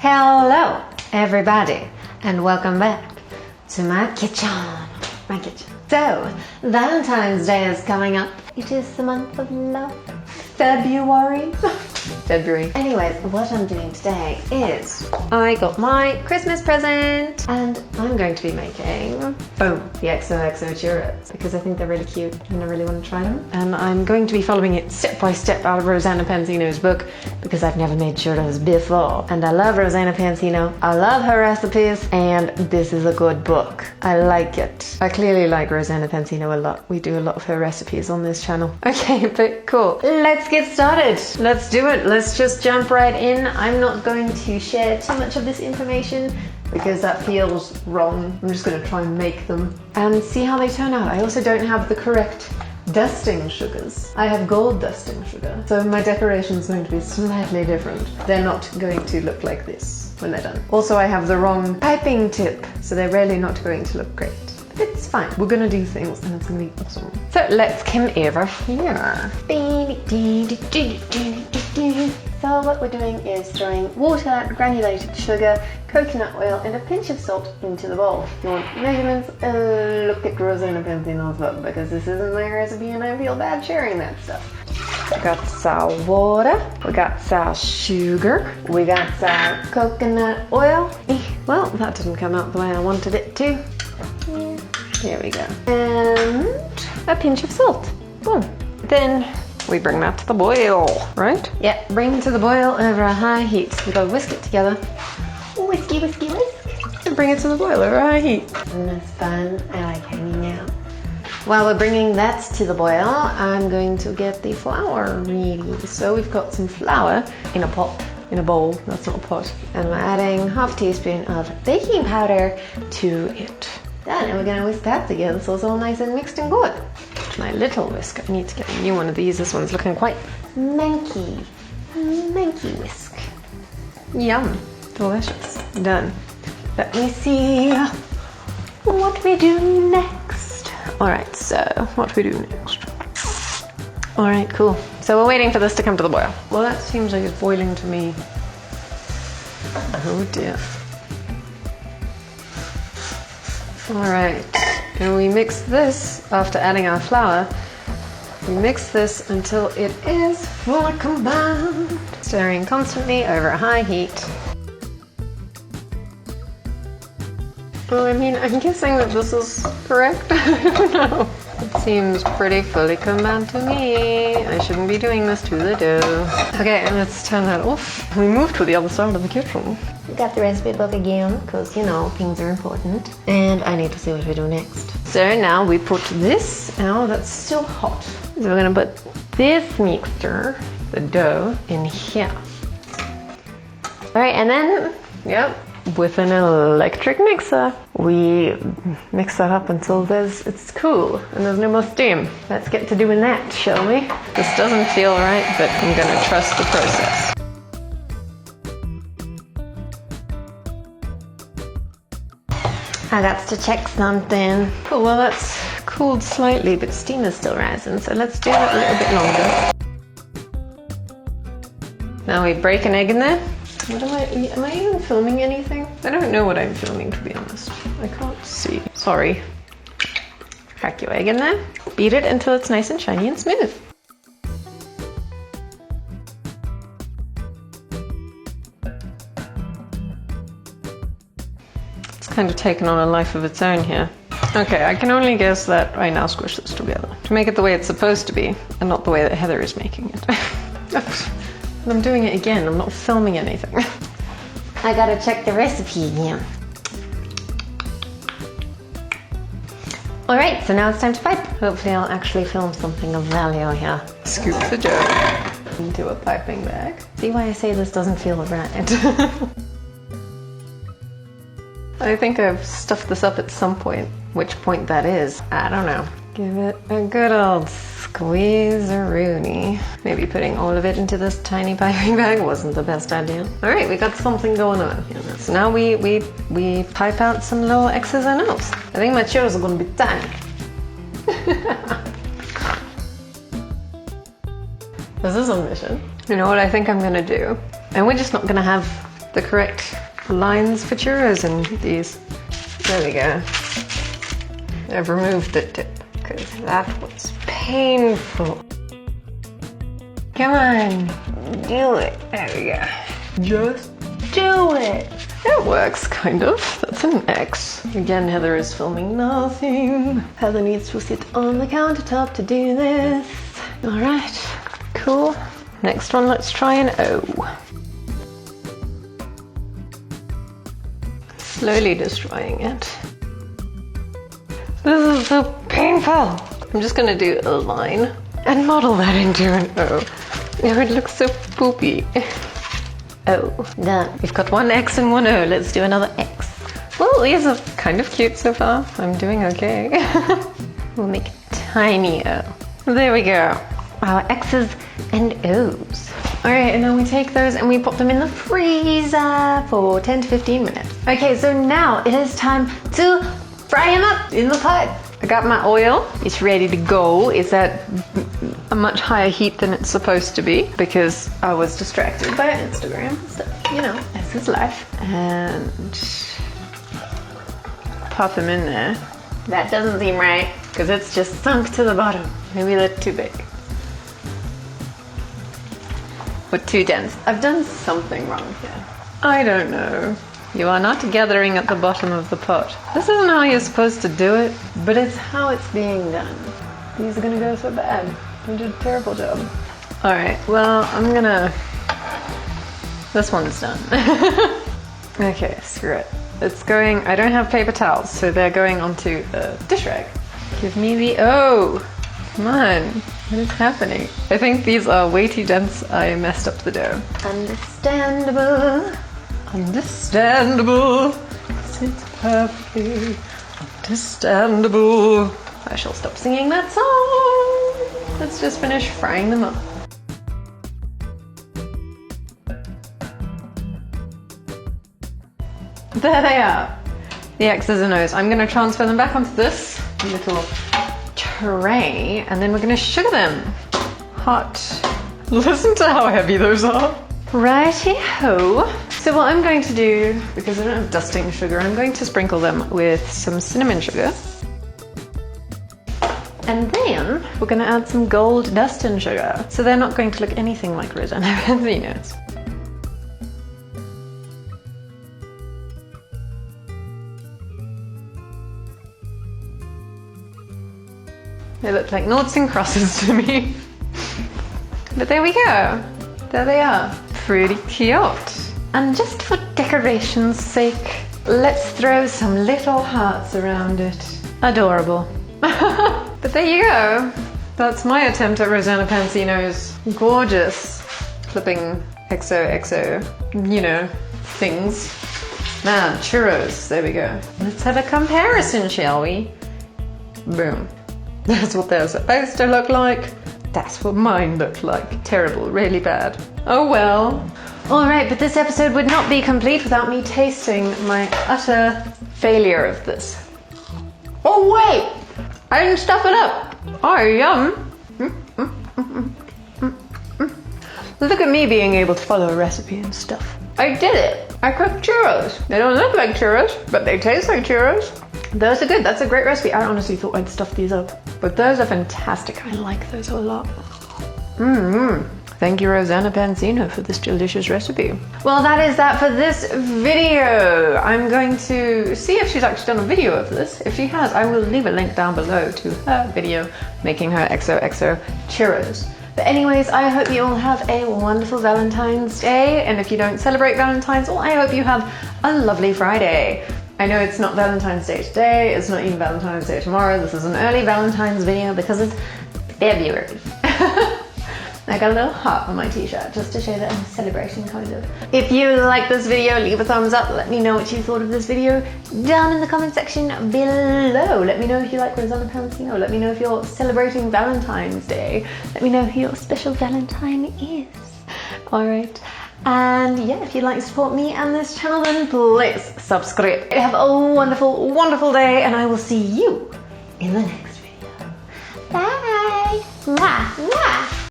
Hello everybody and welcome back to my kitchen. So, Valentine's Day is coming up. It is the month of love. February. Anyways, what I'm doing today is I got my Christmas present and I'm going to be making, boom, the XOXO Churros because I think they're really cute and I really want to try them. And I'm going to be following it step by step out of Rosanna Pansino's book because I've never made churros before. And I love Rosanna Pansino, I love her recipes, and this is a good book. I like it. I clearly like Rosanna Pansino a lot. We do a lot of her recipes on this channel. Okay, but cool. Let's get started. Let's do it. Let's just jump right in. I'm not going to share too much of this information because that feels wrong. I'm just going to try and make them and see how they turn out. I also don't have the correct dusting sugars. I have gold dusting sugar, so my decoration is going to be slightly different. They're not going to look like this when they're done. Also, I have the wrong piping tip, so they're really not going to look great. It's fine. We're gonna do things and it's gonna be awesome. So let's come over here. So what we're doing is throwing water, granulated sugar, coconut oil and a pinch of salt into the bowl. If you want measurements, look at Rosanna Pansino's book because this isn't my recipe and I feel bad sharing that stuff. We got some water, we got some sugar, we got some coconut oil. Well, that didn't come out the way I wanted it to. Here we go. And a pinch of salt. Boom. Then we bring that to the boil, right? Yeah, bring it to the boil over a high heat. We gotta whisk it together. Whisk. And bring it to the boil over a high heat. And that's fun. I like hanging out. While we're bringing that to the boil, I'm going to get the flour ready. So we've got some flour in a pot. In a bowl, that's not a pot. And we're adding half a teaspoon of baking powder to it. Done, and we're going to whisk that together so it's all nice and mixed and good. My little whisk, I need to get a new one of these. This one's looking quite manky whisk. Yum, delicious. Done. Let me see what we do next. Alright, so what we do next? Alright, cool. So we're waiting for this to come to the boil. Well, that seems like it's boiling to me. Oh dear. Alright, and we mix this after adding our flour. We mix this until it is fully combined. Stirring constantly over a high heat. Well, I mean, I'm guessing that this is correct. I don't know. It seems pretty fully combined to me. I shouldn't be doing this to the dough. Okay, let's turn that off. We moved to the other side of the kitchen. We got the recipe book again, because, you know, things are important. And I need to see what we do next. So now we put this, now that's still hot. So we're gonna put this mixture, the dough, in here. All right, and then, yep, with an electric mixer, we mix that up until it's cool and there's no more steam. Let's get to doing that, shall we? This doesn't feel right, but I'm gonna trust the process. I got to check something. Cool, well that's cooled slightly, but steam is still rising, so let's do it a little bit longer. Now we break an egg in there. Am I even filming anything? I don't know what I'm filming, to be honest. I can't see. Sorry. Crack your egg in there. Beat it until it's nice and shiny and smooth. It's kind of taken on a life of its own here. Okay, I can only guess that I now squish this together to make it the way it's supposed to be and not the way that Heather is making it. I'm doing it again, I'm not filming anything. I gotta check the recipe again. Alright, so now it's time to pipe. Hopefully I'll actually film something of value here. Scoop the dough into a piping bag. See why I say this doesn't feel right? I think I've stuffed this up at some point. Which point that is, I don't know. Give it a good old squeeze-a-rooney. Maybe putting all of it into this tiny piping bag wasn't the best idea. All right, we got something going on here. So now we pipe out some little X's and O's. I think my churros are gonna be tiny. This is a mission. You know what I think I'm gonna do? And we're just not gonna have the correct lines for churros in these. There we go. I've removed the tip because that was painful. Come on, do it. There we go. Just do it. It works, kind of. That's an X. Again, Heather is filming nothing. Heather needs to sit on the countertop to do this. All right, cool. Next one, let's try an O. Slowly destroying it. This is so painful. I'm just gonna do a line and model that into an O. It would look so poopy. O. Done. We've got one X and one O. Let's do another X. Well, these are kind of cute so far. I'm doing okay. We'll make a tiny O. There we go. Our X's and O's. All right, and now we take those and we pop them in the freezer for 10 to 15 minutes. Okay, so now it is time to fry them up in the pot. I got my oil. It's ready to go. It's at a much higher heat than it's supposed to be because I was distracted by Instagram and stuff. You know, this is life. And pop them in there. That doesn't seem right because it's just sunk to the bottom. Maybe they're too big. Or too dense. I've done something wrong here. I don't know. You are not gathering at the bottom of the pot. This isn't how you're supposed to do it, but it's how it's being done. These are gonna go so bad. You did a terrible job. All right, well, I'm gonna... This one's done. Okay, screw it. It's going, I don't have paper towels, so they're going onto a dish rag. Give me the O. Come on, what is happening? I think these are way too dense. I messed up the dough. Understandable. Understandable. It's perfectly understandable. I shall stop singing that song. Let's just finish frying them up. There they are. The X's and O's. I'm going to transfer them back onto this little tray and then we're going to sugar them. Hot. Listen to how heavy those are. Righty-ho. So what I'm going to do, because I don't have dusting sugar, I'm going to sprinkle them with some cinnamon sugar. And then we're going to add some gold dusting sugar. So they're not going to look anything like Rosanna Pansino's. They look like noughts and crosses to me. But there we go. There they are. Pretty cute. And just for decoration's sake, let's throw some little hearts around it. Adorable. But there you go. That's my attempt at Rosanna Pansino's gorgeous flipping XOXO, you know, things. Man, churros. There we go. Let's have a comparison, shall we? Boom. That's what they're supposed to look like. That's what mine looked like. Terrible, really bad. Oh well. Alright, but this episode would not be complete without me tasting my utter failure of this. Oh wait! I didn't stuff it up! Oh, yum! Look at me being able to follow a recipe and stuff. I did it! I cooked churros. They don't look like churros, but they taste like churros. Those are good. That's a great recipe. I honestly thought I'd stuff these up. But those are fantastic. I like those a lot. Thank you, Rosanna Pansino, for this delicious recipe. Well, that is that for this video. I'm going to see if she's actually done a video of this. If she has, I will leave a link down below to her video making her XOXO churros. But anyways, I hope you all have a wonderful Valentine's Day. And if you don't celebrate Valentine's, well, I hope you have a lovely Friday. I know it's not Valentine's Day today, it's not even Valentine's Day tomorrow. This is an early Valentine's video because it's February. I got a little heart on my t-shirt just to show that I'm celebrating, kind of. If you like this video, leave a thumbs up. Let me know what you thought of this video down in the comment section below. Let me know if you like Rosanna Pansino. Let me know if you're celebrating Valentine's Day. Let me know who your special Valentine is. Alright. And yeah, if you'd like to support me and this channel, then please subscribe. Have a wonderful, wonderful day, and I will see you in the next video. Bye! Mwah, mwah.